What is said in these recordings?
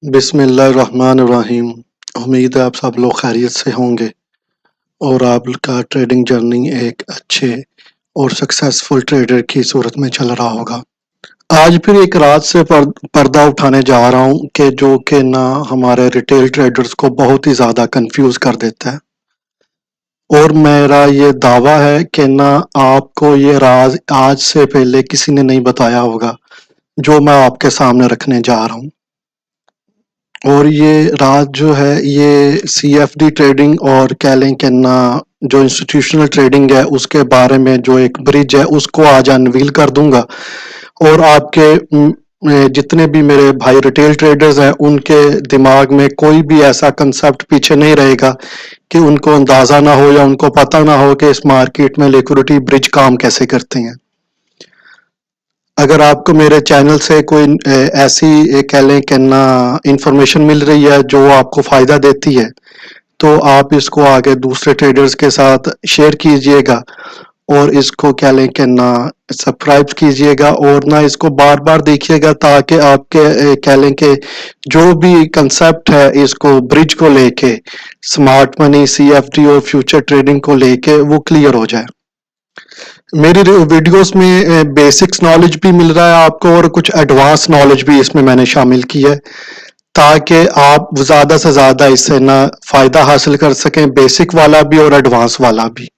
बिस्मिल्लाहिर्रहमानिर्रहीम। उम्मीद है आप सब लोग खैरियत से होंगे और आपका ट्रेडिंग जर्नी एक अच्छे और सक्सेसफुल ट्रेडर की सूरत में चल रहा होगा। आज फिर एक राज से पर्दा उठाने जा रहा हूँ जो कि ना हमारे रिटेल ट्रेडर्स को बहुत ही ज़्यादा कंफ्यूज कर देता है, और मेरा ये दावा है कि ना आपको ये राज आज से पहले किसी ने नहीं बताया होगा जो मैं आपके सामने रखने जा रहा हूँ। और ये राज जो है ये सीएफडी ट्रेडिंग और कह लें कि ना जो इंस्टीट्यूशनल ट्रेडिंग है उसके बारे में जो एक ब्रिज है उसको आज अनवील कर दूंगा, और आपके जितने भी मेरे भाई रिटेल ट्रेडर्स हैं उनके दिमाग में कोई भी ऐसा कंसेप्ट पीछे नहीं रहेगा कि उनको अंदाजा ना हो या उनको पता ना हो कि इस मार्केट में लिक्विडिटी ब्रिज काम कैसे करते हैं। अगर आपको मेरे चैनल से कोई ऐसी कह लें कि ना इंफॉर्मेशन मिल रही है जो आपको फायदा देती है तो आप इसको आगे दूसरे ट्रेडर्स के साथ शेयर कीजिएगा, और इसको कह लें कि ना सब्सक्राइब कीजिएगा और ना इसको बार बार देखिएगा ताकि आपके कह लें कि जो भी कंसेप्ट है इसको ब्रिज को लेके स्मार्ट मनी सीएफडी और फ्यूचर ट्रेडिंग को लेके वो क्लियर हो जाए। मेरी वीडियोस में बेसिक्स नॉलेज भी मिल रहा है आपको और कुछ एडवांस नॉलेज भी इसमें मैंने शामिल की है ताकि आप ज़्यादा से ज़्यादा इससे ना फायदा हासिल कर सकें, बेसिक वाला भी और एडवांस वाला भी।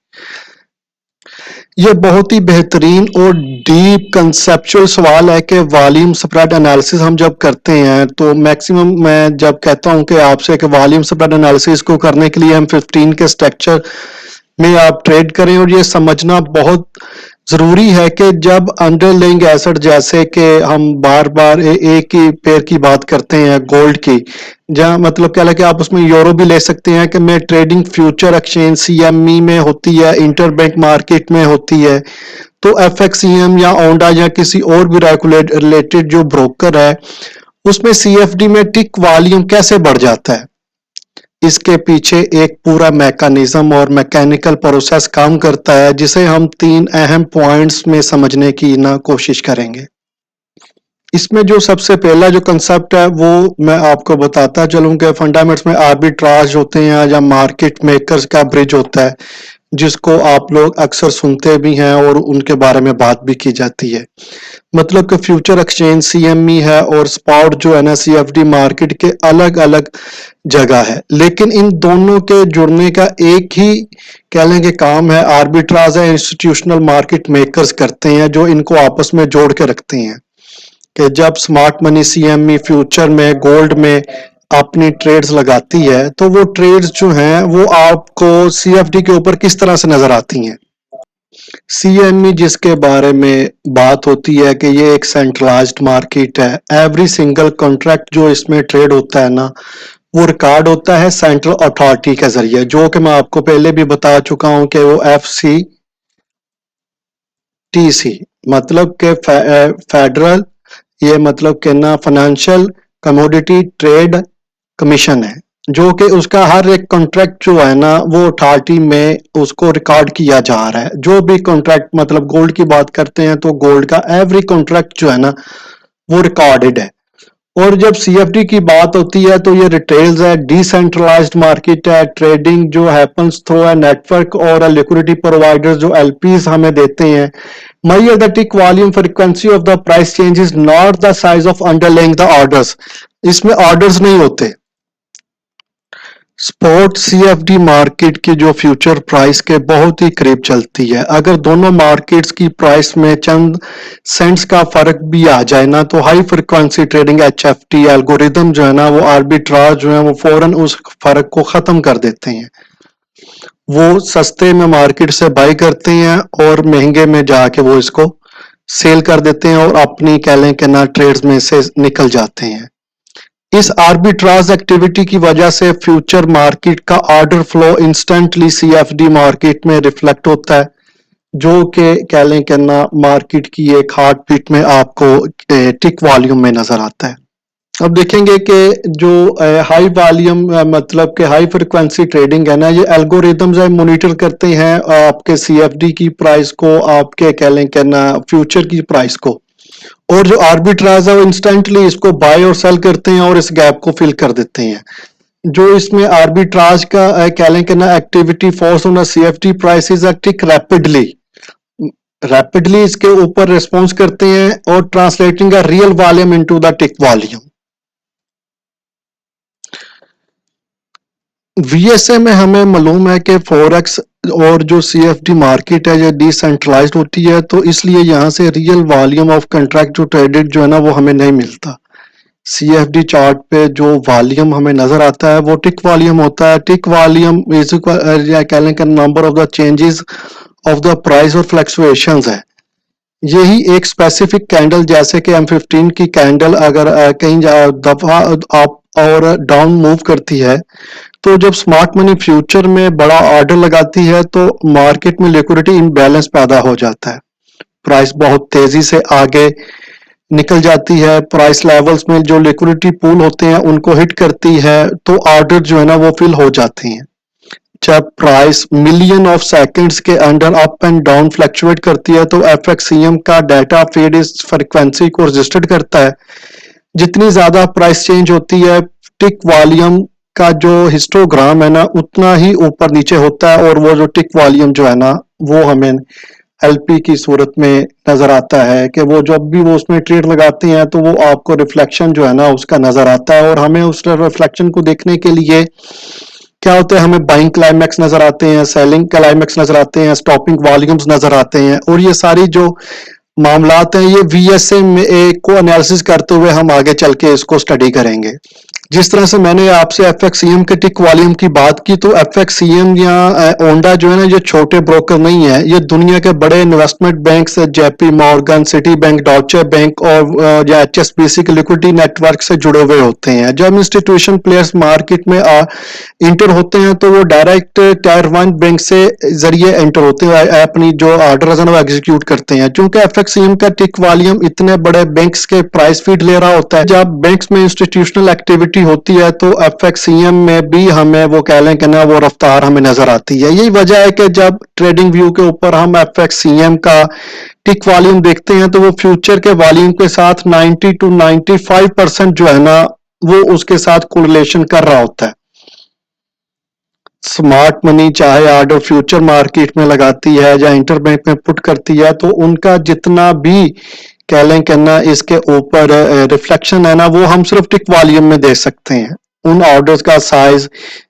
ये बहुत ही बेहतरीन और डीप कंसेप्चुअल सवाल है कि वॉल्यूम स्प्रेड एनालिसिस हम जब करते हैं तो मैक्सिमम मैं जब कहता हूं कि आपसे कि वॉल्यूम स्प्रेड एनालिसिस को करने के लिए हम 15 के स्ट्रक्चर में आप ट्रेड करें, और ये समझना बहुत जरूरी है कि जब अंडरलाइंग एसेट जैसे कि हम बार बार एक ही पेयर की बात करते हैं गोल्ड की, जहां मतलब क्या है कि आप उसमें यूरो भी ले सकते हैं कि मैं ट्रेडिंग फ्यूचर एक्सचेंज सीएमई में होती है, इंटरबैंक मार्केट में होती है, तो एफएक्ससीएम या ओंडा या किसी और भी रेगुलेट रिलेटेड जो ब्रोकर है उसमें सीएफडी में टिक वॉल्यूम कैसे बढ़ जाता है। इसके पीछे एक पूरा मैकेनिज्म और मैकेनिकल प्रोसेस काम करता है जिसे हम 3 अहम पॉइंट्स में समझने की ना कोशिश करेंगे। इसमें जो सबसे पहला जो कंसेप्ट है वो मैं आपको बताता चलूं कि फंडामेंट्स में आर्बिट्राज होते हैं या मार्केट मेकर्स का ब्रिज होता है जिसको आप लोग अक्सर सुनते भी हैं और उनके बारे में बात भी की जाती है। मतलब कि फ्यूचर एक्सचेंज सीएमई है और स्पॉट जो है ना सीएफडी मार्केट के अलग अलग जगह है, लेकिन इन दोनों के जुड़ने का एक ही कह लें कि काम है, आर्बिट्राज है, इंस्टीट्यूशनल मार्केट मेकर्स करते हैं जो इनको आपस में जोड़ के रखते हैं कि जब स्मार्ट मनी सीएमई फ्यूचर में गोल्ड में अपनी ट्रेड्स लगाती है तो वो ट्रेड्स जो हैं वो आपको सीएफडी के ऊपर किस तरह से नजर आती हैं। सीएमई जिसके बारे में बात होती है कि ये एक सेंट्रलाइज्ड मार्केट है, एवरी सिंगल कॉन्ट्रैक्ट जो इसमें ट्रेड होता है ना वो रिकॉर्ड होता है सेंट्रल अथॉरिटी के जरिए, जो कि मैं आपको पहले भी बता चुका हूं कि वो एफसीटीसी मतलब के फेडरल ये मतलब कि ना फाइनेंशियल कमोडिटी ट्रेड कमीशन है, जो कि उसका हर एक कॉन्ट्रैक्ट जो है ना वो अथॉरिटी में उसको रिकॉर्ड किया जा रहा है। जो भी कॉन्ट्रैक्ट मतलब गोल्ड की बात करते हैं तो गोल्ड का एवरी कॉन्ट्रैक्ट जो है ना वो रिकॉर्डेड है। और जब सीएफडी की बात होती है तो ये रिटेल्स है, डिसेंट्रलाइज्ड मार्केट है, ट्रेडिंग जो हैपन्स थ्रू है नेटवर्क और लिक्विडिटी प्रोवाइडर्स जो एलपीज हमें देते हैं। measure the tick volume frequency of the price changes, not the size of underlying the orders। इसमें ऑर्डर्स नहीं होते। स्पॉट सीएफडी मार्केट की जो फ्यूचर प्राइस के बहुत ही करीब चलती है, अगर दोनों मार्केट्स की प्राइस में चंद सेंट्स का फर्क भी आ जाए ना तो हाई फ्रीक्वेंसी ट्रेडिंग एचएफटी एल्गोरिदम जो है ना वो आर्बिट्राज जो है वो फौरन उस फर्क को खत्म कर देते हैं। वो सस्ते में मार्केट से बाई करते हैं और महंगे में जाके वो इसको सेल कर देते हैं और अपनी कह लें कि ना ट्रेड्स में से निकल जाते हैं। इस आर्बिट्राज एक्टिविटी की वजह से फ्यूचर मार्केट का order flow instantly CFD market में रिफ्लेक्ट होता है, जो कि कह लें कि ना मार्केट की एक हार्ट बीट में आपको टिक वॉल्यूम में नजर आता है। अब देखेंगे कि जो हाई वॉल्यूम मतलब कि हाई फ्रिक्वेंसी ट्रेडिंग है ना, ये एल्गोरिदम्स मॉनिटर करते हैं आपके सीएफडी की प्राइस को, आपके कह लें कि ना फ्यूचर की प्राइस को, और जो आर्बिट्राज है वो इंस्टेंटली इसको बाय और सेल करते हैं और इस गैप को फिल कर देते हैं। जो इसमें आर्बिट्राज का कह लें कि ना activity force on CFD prices acting rapidly इसके ऊपर रिस्पॉन्स करते हैं और translating a real volume into the tick volume. VSA में हमें मालूम है कि फॉरेक्स और जो CFD मार्केट है ये डिसेंट्रलाइज्ड होती है, तो इसलिए यहाँ से रियल वॉल्यूम ऑफ कंट्रैक्ट जो ट्रेडेड जो है ना वो हमें नहीं मिलता। CFD चार्ट पे जो वॉल्यूम हमें नजर आता है वो टिक वॉल्यूम होता है। टिक वॉल्यूम इज कह लें कि number of the changes of the price और फ्लक्चुएशंस है। यही एक स्पेसिफिक कैंडल जैसे कि M15 की कैंडल अगर कहीं दफा अप और डाउन मूव करती है, तो जब स्मार्ट मनी फ्यूचर में बड़ा ऑर्डर लगाती है तो मार्केट में लिक्विडिटी इम्बैलेंस पैदा हो जाता है। प्राइस बहुत तेजी से आगे निकल जाती है, प्राइस लेवल्स में जो लिक्विडिटी पूल होते हैं उनको हिट करती है, तो ऑर्डर जो है ना वो फिल हो जाते हैं। जब प्राइस मिलियन ऑफ सेकंड्स के under up and down fluctuate करती है तो FXCM का डाटा फीड इस फ्रीक्वेंसी को रजिस्टर्ड करता है। जितनी ज्यादा प्राइस चेंज होती है, टिक वॉल्यूम का जो हिस्टोग्राम है ना उतना ही ऊपर नीचे होता है, और वो जो टिक वॉल्यूम जो है ना वो हमें LP की सूरत में नजर आता है कि वो जब भी वो उसमें ट्रेड लगाते हैं तो वो आपको रिफ्लेक्शन जो है ना उसका नजर आता है। और हमें उस रिफ्लेक्शन को देखने के लिए क्या होता है, हमें बाइंग क्लाइमैक्स नजर आते हैं, सेलिंग क्लाइमैक्स नजर आते हैं, स्टॉपिंग वॉल्यूम्स नजर आते हैं, और ये सारी जो मामलात हैं ये VSA में को एनालिसिस करते हुए हम आगे चल के इसको स्टडी करेंगे। जिस तरह से मैंने आपसे FXCM के टिक वॉल्यूम की बात की, तो FXCM या ओंडा जो है ना ये छोटे ब्रोकर नहीं है, ये दुनिया के बड़े investment banks JP Morgan, city bank, डॉचे bank और या HSBC के लिक्विडिटी नेटवर्क से जुड़े हुए होते हैं। जब इंस्टीट्यूशन प्लेयर्स मार्केट में इंटर होते हैं तो वो डायरेक्ट टायर 1 बैंक से जरिए एंटर होते हैं, अपनी जो ऑर्डर है वो एग्जीक्यूट करते हैं। चूंकि FXCM का टिक वॉल्यूम इतने बड़े बैंक्स के प्राइस फीड ले रहा होता है, जब बैंक्स में इंस्टीट्यूशनल एक्टिविटी होती है तो FXCM में भी हमें वो कह लें कि ना वो रफ्तार हमें नजर आती है। यही वजह है कि जब ट्रेडिंग व्यू के ऊपर हम FXCM का टिक वॉल्यूम देखते हैं तो वो फ्यूचर के वॉल्यूम के साथ 90 to 95% जो है ना वो उसके साथ कोरिलेशन कर रहा होता है। स्मार्ट मनी चाहे ऑर्डर फ्यूचर मार्केट में लगाती है या इंटरबैंक में पुट करती है, तो उनका जितना भी कह लें कि ना इसके ऊपर रिफ्लेक्शन है ना वो हम सिर्फ टिक वॉल्यूम में दे सकते हैं। उन ऑर्डर्स का साइज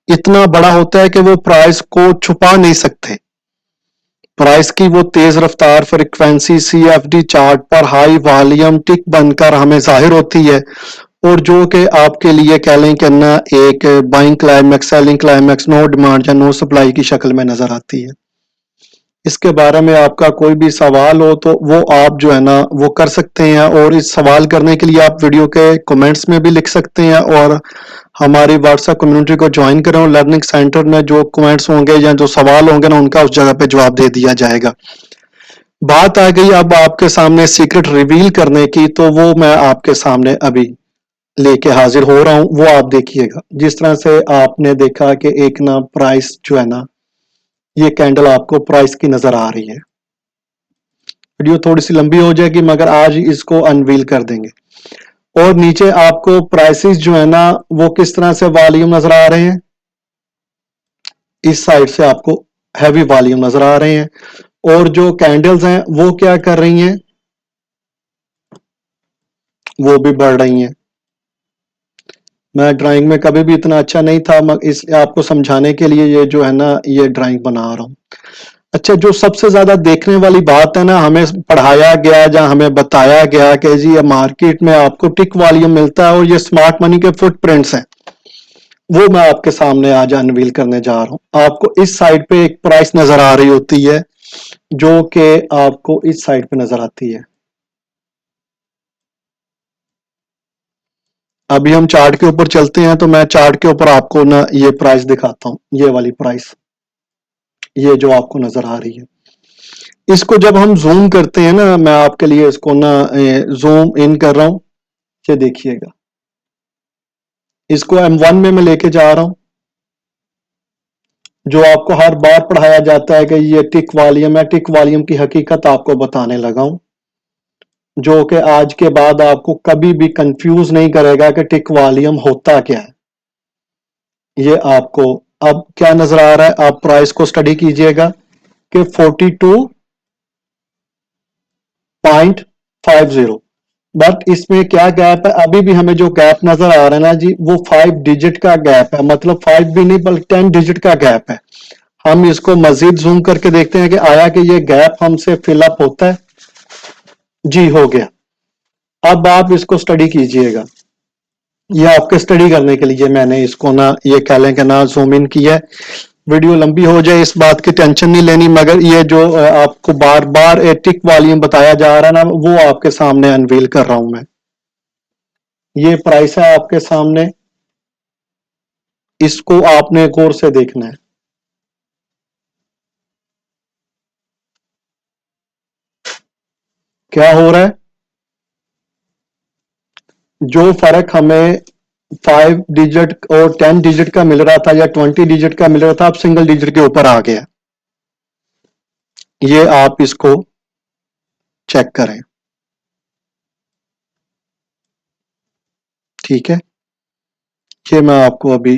इतना बड़ा होता है कि वो प्राइस को छुपा नहीं सकते। प्राइस की वो तेज रफ्तार फ्रीक्वेंसी CFD चार्ट पर हाई वॉल्यूम टिक बनकर हमें जाहिर होती है, और जो कि आपके लिए कह लें कि ना एक buying climax, selling climax, no demand या नो सप्लाई की शक्ल में नजर आती है। इसके बारे में आपका कोई भी सवाल हो तो वो आप जो है ना वो कर सकते हैं, और इस सवाल करने के लिए आप वीडियो के कमेंट्स में भी लिख सकते हैं, और हमारी व्हाट्सएप कम्युनिटी को ज्वाइन करें और लर्निंग सेंटर में जो कमेंट्स होंगे या जो सवाल होंगे ना उनका उस जगह पे जवाब दे दिया जाएगा। बात आ गई अब आपके सामने सीक्रेट रिवील करने की, तो वो मैं आपके सामने अभी लेके हाजिर हो रहा हूं, वो आप देखिएगा। जिस तरह से आपने देखा कि एक ना प्राइस जो है ना ये कैंडल आपको प्राइस की नजर आ रही है। वीडियो थोड़ी सी लंबी हो जाएगी मगर आज इसको अनवील कर देंगे। और नीचे आपको प्राइसेस जो है ना वो किस तरह से वॉल्यूम नजर आ रहे हैं, इस साइड से आपको हैवी वॉल्यूम नजर आ रहे हैं, और जो कैंडल्स हैं वो क्या कर रही हैं, वो भी बढ़ रही हैं। मैं ड्राइंग में कभी भी इतना अच्छा नहीं था, इस आपको समझाने के लिए ये जो है ना ये ड्राइंग बना रहा हूं। अच्छा, जो सबसे ज्यादा देखने वाली बात है ना, हमें पढ़ाया गया या हमें बताया गया कि जी ये मार्केट में आपको टिक वॉल्यूम मिलता है और ये स्मार्ट मनी के फुटप्रिंट्स हैं, वो मैं आपके सामने आज अनवील करने जा रहा हूं। आपको इस साइड पे एक प्राइस नजर आ रही होती है जो कि आपको इस साइड पे नजर आती है। अभी हम चार्ट के ऊपर चलते हैं, तो मैं चार्ट के ऊपर आपको ना ये प्राइस दिखाता हूं, ये वाली प्राइस, ये जो आपको नजर आ रही है। इसको जब हम जूम करते हैं ना, मैं आपके लिए इसको ना जूम इन कर रहा हूं, ये देखिएगा। इसको M1 में मैं लेके जा रहा हूं। जो आपको हर बार पढ़ाया जाता है कि ये टिक वॉल्यूम है, टिक वॉल्यूम की हकीकत आपको बताने लगा हूं। जो कि आज के बाद आपको कभी भी कंफ्यूज नहीं करेगा कि टिक वॉल्यूम होता क्या है। ये आपको अब क्या नजर आ रहा है, आप प्राइस को स्टडी कीजिएगा कि 42.50, बट इसमें क्या गैप है, अभी भी हमें जो गैप नजर आ रहा है ना जी, वो 5 डिजिट का गैप है, मतलब 5 भी नहीं बल्कि 10 डिजिट का गैप है। हम इसको मजीद जूम करके देखते हैं कि आया कि ये गैप हमसे फिलअप होता है। जी हो गया। अब आप इसको स्टडी कीजिएगा, ये आपके स्टडी करने के लिए मैंने इसको ना ये कह लें कि ना जूम इन किया है। वीडियो लंबी हो जाए इस बात की टेंशन नहीं लेनी, मगर ये जो आपको बार बार टिक वॉल्यूम बताया जा रहा है ना, वो आपके सामने अनवील कर रहा हूं मैं। ये प्राइस है आपके सामने, इसको आपने गौर से देखना है। क्या हो रहा है, जो फर्क हमें 5 डिजिट और 10 डिजिट का मिल रहा था या 20 डिजिट का मिल रहा था, अब सिंगल डिजिट के ऊपर आ गया। ये आप इसको चेक करें, ठीक है। ये मैं आपको अभी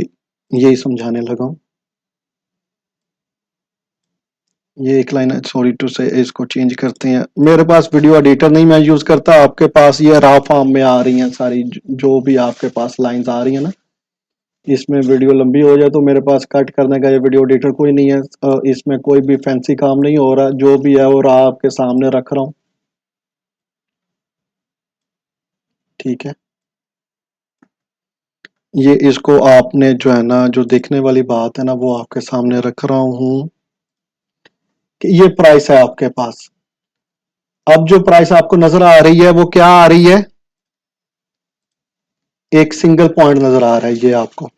यही समझाने लगा हूं। ये एक लाइन है, सॉरी टू से, इसको चेंज करते हैं। मेरे पास वीडियो एडिटर नहीं मैं यूज करता, आपके पास ये रा फॉर्म में आ रही हैं सारी, जो भी आपके पास लाइंस आ रही हैं ना, इसमें वीडियो लंबी हो जाए तो मेरे पास कट करने का ये वीडियो एडिटर कोई नहीं है। इसमें कोई भी फैंसी काम नहीं हो रहा, जो भी है वो रा आपके सामने रख रहा हूं, ठीक है। ये इसको आपने जो है ना, जो देखने वाली बात है ना, वो आपके सामने रख रहा हूं कि ये प्राइस है आपके पास। अब जो प्राइस आपको नजर आ रही है वो क्या आ रही है, एक सिंगल पॉइंट नजर आ रहा है ये आपको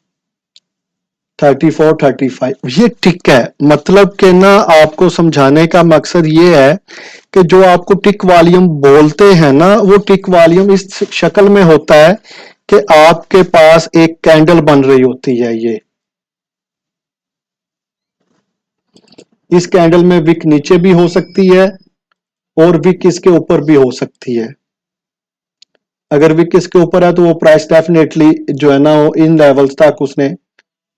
34 35, ये टिक है। मतलब कि ना आपको समझाने का मकसद ये है कि जो आपको टिक वॉल्यूम बोलते हैं ना, वो टिक वॉल्यूम इस शक्ल में होता है कि आपके पास एक कैंडल बन रही होती है। ये इस कैंडल में विक नीचे भी हो सकती है और विक इसके ऊपर भी हो सकती है। अगर विक इसके ऊपर है तो वो प्राइस डेफिनेटली जो है ना, वो इन लेवल्स तक उसने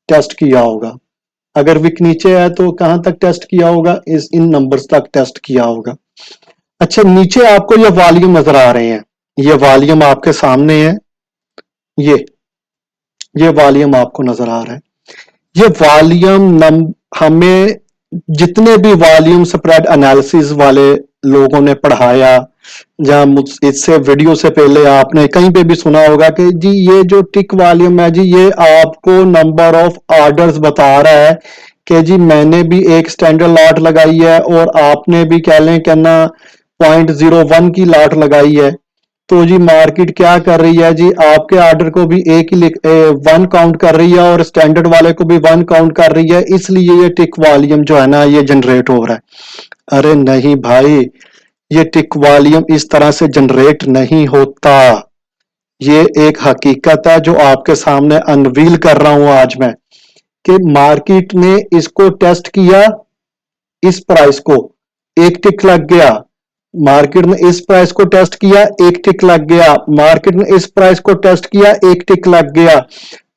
टेस्ट किया होगा। अगर विक नीचे है तो कहां तक टेस्ट किया होगा, इस इन नंबर्स तक टेस्ट किया होगा। अच्छा, नीचे आपको ये वॉल्यूम नजर आ रहे हैं, ये वॉल्यूम आपके सामने है, ये ये वॉल्यूम आपको नजर आ रहा है। ये वॉल्यूम हमें जितने भी वॉल्यूम स्प्रेड एनालिसिस वाले लोगों ने पढ़ाया, जहां इससे वीडियो से पहले आपने कहीं पे भी सुना होगा कि जी ये जो टिक वॉल्यूम है जी, ये आपको नंबर ऑफ ऑर्डर्स बता रहा है कि जी मैंने भी एक स्टैंडर्ड लॉट लगाई है और आपने भी कह लें कि ना 0.01 की लॉट लगाई है। तो जी मार्केट क्या कर रही है जी, आपके ऑर्डर को भी एक ही वन काउंट कर रही है और स्टैंडर्ड वाले को भी वन काउंट कर रही है, इसलिए ये टिक वॉल्यूम जो है ना ये जनरेट हो रहा है। अरे नहीं भाई, ये टिक वॉल्यूम इस तरह से जनरेट नहीं होता। ये एक हकीकत है जो आपके सामने अनवील कर रहा हूं आज मैं, कि मार्केट ने इसको टेस्ट किया, इस प्राइस को एक टिक लग गया, मार्केट ने इस प्राइस को टेस्ट किया, एक टिक लग गया, मार्केट ने इस प्राइस को टेस्ट किया, एक टिक लग गया।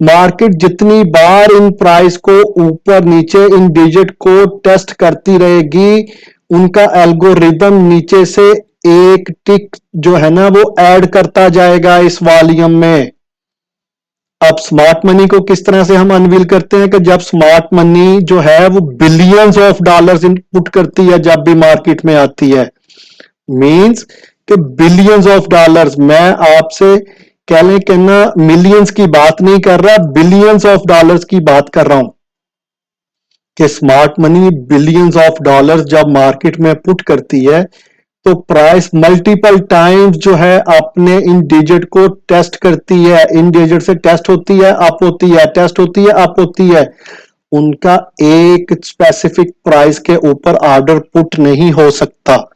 मार्केट जितनी बार इन प्राइस को ऊपर नीचे इन डिजिट को टेस्ट करती रहेगी, उनका एल्गोरिदम नीचे से एक टिक जो है ना वो ऐड करता जाएगा इस वॉल्यूम में। अब स्मार्ट मनी को किस तरह से हम अनवील करते हैं कि जब स्मार्ट मनी जो है वो बिलियंस ऑफ डॉलर्स इनपुट करती है जब भी मार्केट में आती है, मींस कि बिलियंस ऑफ डॉलर्स, मैं आपसे कह लें कि ना मिलियंस की बात नहीं कर रहा, बिलियंस ऑफ डॉलर्स की बात कर रहा हूं कि smart money billions of dollars जब मार्केट में पुट करती है तो प्राइस मल्टीपल टाइम्स जो है अपने इन डिजिट को टेस्ट करती है, इन डिजिट से टेस्ट होती है, अप होती है, टेस्ट होती है, अप होती है। उनका एक स्पेसिफिक प्राइस के ऊपर ऑर्डर पुट नहीं हो सकता,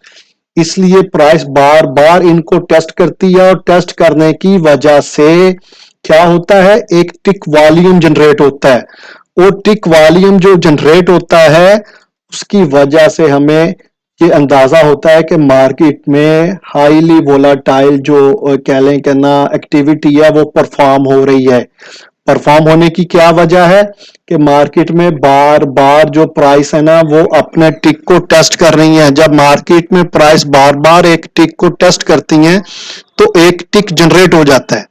इसलिए प्राइस बार बार इनको टेस्ट करती है और टेस्ट करने की वजह से क्या होता है, एक टिक वॉल्यूम जनरेट होता है और टिक वॉल्यूम जो जनरेट होता है उसकी वजह से हमें یہ اندازہ ہوتا ہے کہ مارکیٹ میں ہائیلی وولاٹائل جو کہہ لیں کہ نا ایکٹیویٹی ہے وہ پرفارم ہو رہی ہے. پرفارم ہونے کی کیا وجہ ہے کہ مارکیٹ میں بار بار جو پرائس ہے نا وہ اپنے ٹک کو ٹیسٹ کر رہی ہیں. جب مارکیٹ میں پرائس بار بار ایک ٹک کو ٹیسٹ کرتی ہیں تو ایک ٹک جنریٹ ہو جاتا ہے.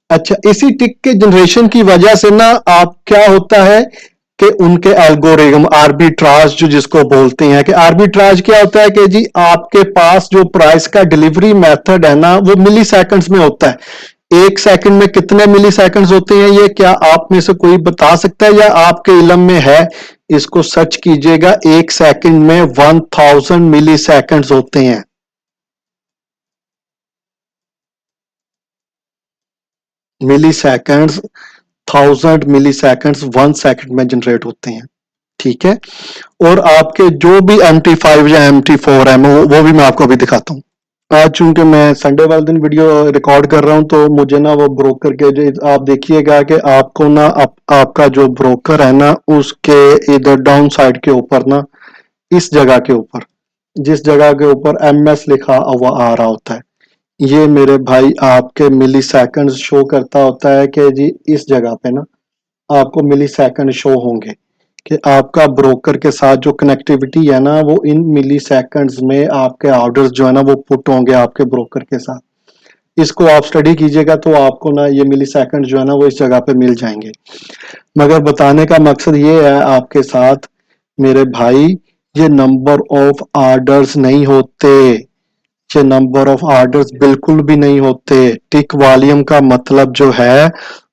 اچھا, اسی ٹک کے جنریشن کی وجہ سے نا آپ کیا ہوتا ہے کہ ان کے الگورتھم آربیٹراج جو جس کو بولتے ہیں, کہ آربیٹراج کیا ہوتا ہے کہ جی آپ کے پاس جو پرائس کا ڈیلیوری میتھڈ ہے نا وہ ملی سیکنڈز میں ہوتا ہے. ایک سیکنڈ میں کتنے ملی سیکنڈز ہوتے ہیں یہ کیا آپ میں سے کوئی بتا سکتا ہے یا آپ کے علم میں ہے؟ اس کو سرچ کیجئے گا. ایک سیکنڈ میں 1000 ملی سیکنڈز ہوتے ہیں. ملی سیکنڈز 1000 ملی سیکنڈز 1 سیکنڈ میں جنریٹ ہوتے ہیں. ٹھیک ہے, اور آپ کے جو بھی MT5 یا MT4 ہے وہ بھی میں آپ کو ابھی دکھاتا ہوں. آج چونکہ میں سنڈے والے دن ویڈیو ریکارڈ کر رہا ہوں تو مجھے نا وہ بروکر کے جو آپ دیکھیے گا کہ آپ کو نا آپ کا جو بروکر ہے نا اس کے ادھر ڈاؤن سائڈ کے اوپر نا اس جگہ کے اوپر جس جگہ کے اوپر MS لکھا ہوا آ رہا ہوتا ہے, یہ میرے بھائی آپ کے ملی سیکنڈز شو کرتا ہوتا ہے کہ جی اس جگہ پہ نا آپ کو ملی سیکنڈ شو ہوں گے کہ آپ کا بروکر کے ساتھ جو کنیکٹیوٹی ہے نا وہ ان ملی سیکنڈز میں آپ کے آرڈرز جو ہے نا وہ پٹ ہوں گے آپ کے بروکر کے ساتھ. اس کو آپ سٹڈی کیجئے گا تو آپ کو نا یہ ملی سیکنڈ جو ہے نا وہ اس جگہ پہ مل جائیں گے. مگر بتانے کا مقصد یہ ہے آپ کے ساتھ میرے بھائی, یہ نمبر آف آرڈرز نہیں ہوتے, یہ نمبر آف آرڈرز بالکل بھی نہیں ہوتے. ٹک والیوم کا مطلب جو ہے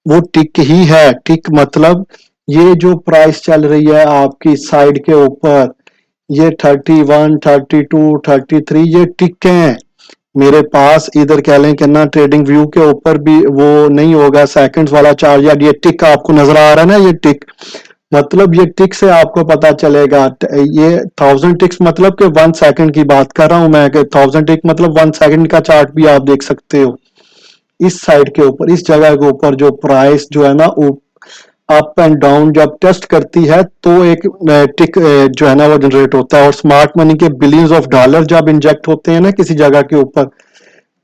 وہ ٹک ہی ہے. ٹک مطلب یہ جو پرائس چل رہی ہے آپ کی سائڈ کے اوپر, یہ 31 32 33 یہ ٹک ہیں میرے پاس. ادھر کہہ لیں کہ نا ٹریڈنگ ویو کے اوپر بھی وہ نہیں ہوگا سیکنڈز والا چارٹ, یا یہ ٹک آپ کو نظر آ رہا ہے نا, یہ ٹک مطلب یہ ٹک سے آپ کو پتا چلے گا. یہ 1000 ٹکس مطلب کہ 1 سیکنڈ کی بات کر رہا ہوں میں, کہ 1000 ٹک مطلب 1 سیکنڈ کا چارٹ بھی آپ دیکھ سکتے ہو. اس سائڈ کے اوپر اس جگہ کے اوپر جو پرائس جو ہے نا اپ اینڈ ڈاؤن جب ٹیسٹ کرتی ہے تو ایک ٹک جو ہے نا وہ جنریٹ ہوتا ہے. اور اسمارٹ منی کے بلینز آف ڈالر جب انجیکٹ ہوتے ہیں نا کسی جگہ کے اوپر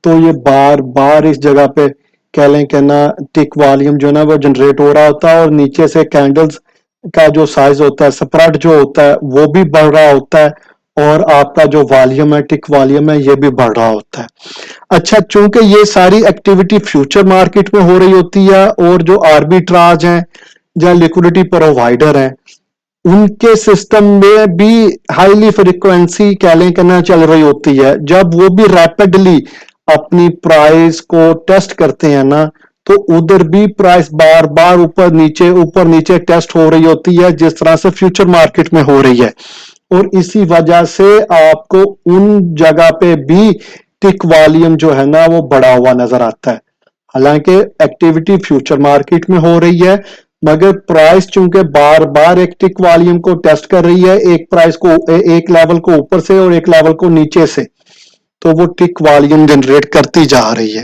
تو یہ بار بار اس جگہ پہ کہہ لیں کہ نا ٹک والیوم جو ہے نا وہ جنریٹ ہو رہا ہوتا ہے, اور نیچے سے کینڈلز کا جو سائز ہوتا ہے سپریڈ جو ہوتا ہے وہ بھی بڑھ رہا ہوتا ہے, اور آپ کا جو والیوم ہے ٹک والیوم ہے یہ بھی بڑھ رہا ہوتا ہے. اچھا, چونکہ یہ ساری ایکٹیویٹی فیوچر مارکیٹ میں ہو رہی ہوتی ہے, اور جو آربیٹراج ہیں یا لیکوڈیٹی پرووائڈر ہیں ان کے سسٹم میں بھی ہائیلی فریکوینسی کہہ لیں کرنا چل رہی ہوتی ہے. جب وہ بھی ریپڈلی اپنی پرائس کو ٹیسٹ کرتے ہیں نا تو ادھر بھی پرائس بار بار اوپر نیچے ٹیسٹ ہو رہی ہوتی ہے جس طرح سے فیوچر مارکیٹ میں ہو رہی ہے, اور اسی وجہ سے آپ کو ان جگہ پہ بھی ٹک والیوم جو ہے نا وہ بڑا ہوا نظر آتا ہے. حالانکہ ایکٹیویٹی فیوچر مارکیٹ میں ہو رہی ہے مگر پرائس چونکہ بار بار ایک ٹک والیوم کو ٹیسٹ کر رہی ہے, ایک پرائس کو ایک لیول کو اوپر سے اور ایک لیول کو نیچے سے, تو وہ ٹک والیوم جنریٹ کرتی جا رہی ہے.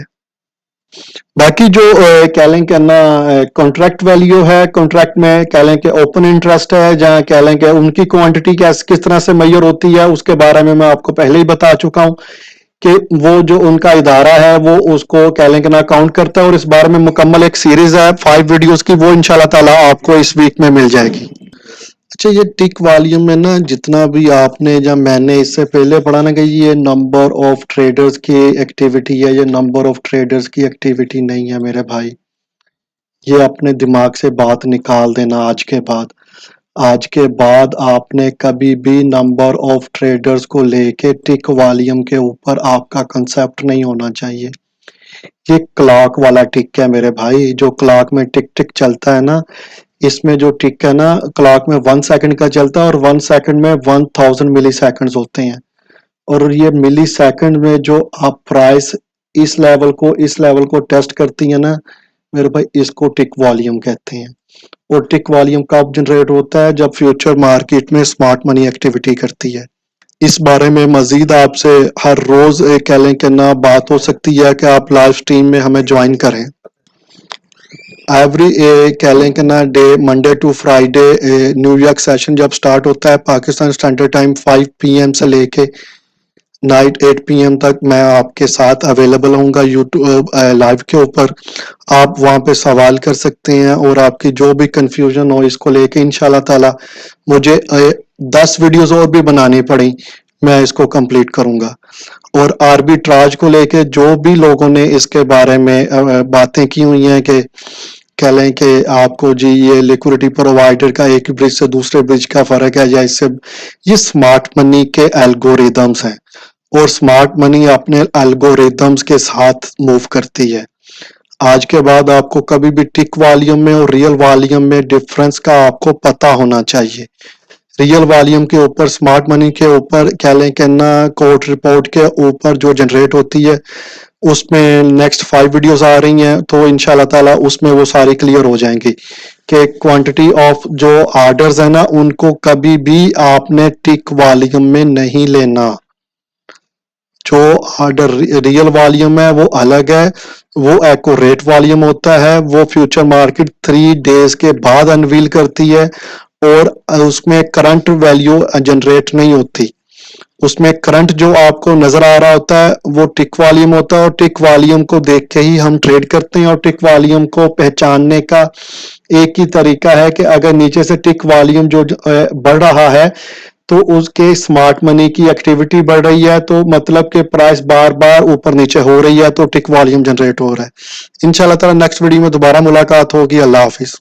باقی جو کہہ لیں کہ نا کانٹریکٹ ویلیو ہے, کانٹریکٹ میں کہہ لیں کہ اوپن انٹرسٹ ہے, جہاں کہہ لیں کہ ان کی کوانٹٹی کس طرح سے میئر ہوتی ہے اس کے بارے میں آپ کو پہلے ہی بتا چکا ہوں کہ وہ جو ان کا ادارہ ہے وہ اس کو کہہ لیں کہ نا کاؤنٹ کرتا ہے, اور اس بارے میں مکمل ایک سیریز ہے 5 ویڈیوز کی, وہ انشاءاللہ تعالی آپ کو اس ویک میں مل جائے گی. اچھا, یہ ٹک والیوم میں نا جتنا بھی آپ نے یا میں نے اس سے پہلے پڑھا نا کہ یہ نمبر آف ٹریڈرز کی ایکٹیویٹی ہے, یہ نمبر آف ٹریڈرز کی ایکٹیویٹی نہیں ہے میرے بھائی. یہ اپنے دماغ سے بات نکال دینا آج کے بعد آپ نے کبھی بھی نمبر آف ٹریڈرز کو لے کے ٹک والیوم کے اوپر آپ کا کنسپٹ نہیں ہونا چاہیے. یہ کلاک والا ٹک ہے میرے بھائی, جو کلاک میں ٹک ٹک چلتا ہے نا, اس میں جو ٹک ہے نا کلاک میں 1 سیکنڈ کا چلتا ہے, اور 1 سیکنڈ میں 1000 ملی سیکنڈز ہوتے ہیں. اور یہ ملی سیکنڈ میں جو آپ پرائس اس لیول کو ٹیسٹ کرتی ہیں نا میرے بھائی, اس کو ٹک والیوم کہتے ہیں. اور ٹک والیوم کب جنریٹ ہوتا ہے؟ جب فیوچر مارکیٹ میں اسمارٹ منی ایکٹیویٹی کرتی ہے. اس بارے میں مزید آپ سے ہر روز کہہ لیں کہ نہ بات ہو سکتی ہے کہ آپ لائیو سٹریم میں ہمیں جوائن کریں. एवरी कह लें कि ना day Monday to Friday New York session जब स्टार्ट होता है पाकिस्तान स्टैंडर्ड टाइम 5 PM से लेके नाइट 8 PM तक मैं आपके साथ अवेलेबल होऊंगा यूट्यूब लाइव के ऊपर। आप वहां पे सवाल कर सकते हैं और आपकी जो भी कंफ्यूजन हो इसको लेके इंशाल्लाह ताला मुझे 10 वीडियोस और भी बनानी पड़ी मैं इसको कंप्लीट करूंगा। और आर्बिट्राज को लेके जो भी लोगों ने इसके बारे में बातें की हुई हैं कि कह लें कि आपको जी ये लिक्विडिटी प्रोवाइडर का एक ब्रिज से दूसरे ब्रिज का फर्क है या इससे, ये स्मार्ट मनी के एल्गोरिदम्स हैं और स्मार्ट मनी अपने एल्गोरिदम्स के साथ मूव करती है। आज के बाद आपको कभी भी टिक वॉल्यूम में और रियल वॉल्यूम में डिफरेंस का आपको पता होना चाहिए। रियल वॉल्यूम के ऊपर स्मार्ट मनी के ऊपर कह लें कि ना कोर्ट रिपोर्ट के ऊपर जो जनरेट होती है उसमें नेक्स्ट 5 वीडियोस आ रही हैं तो इंशाल्लाह ताला उसमें वो सारी क्लियर हो जाएंगी कि क्वांटिटी ऑफ जो ऑर्डर्स है ना उनको कभी भी आपने टिक वॉल्यूम में नहीं लेना। जो ऑर्डर रियल वॉल्यूम है वो अलग है, वो एक्यूरेट वॉल्यूम होता है, वो फ्यूचर मार्केट 3 डेज के बाद अनवील करती है और उसमें करंट वैल्यू जनरेट नहीं होती। उसमें करंट जो आपको नजर आ रहा होता है वो टिक वॉल्यूम होता है और टिक वॉल्यूम को देख के ही हम ट्रेड करते हैं। और टिक वॉल्यूम को पहचानने का एक ही तरीका है कि अगर नीचे से टिक वॉल्यूम जो बढ़ रहा है तो उसके स्मार्ट मनी की एक्टिविटी बढ़ रही है तो मतलब कि प्राइस बार बार ऊपर नीचे हो रही है तो टिक वॉल्यूम जनरेट हो रहा है। इंशाल्लाह ताला नेक्स्ट वीडियो में दोबारा मुलाकात होगी। अल्लाह हाफिज।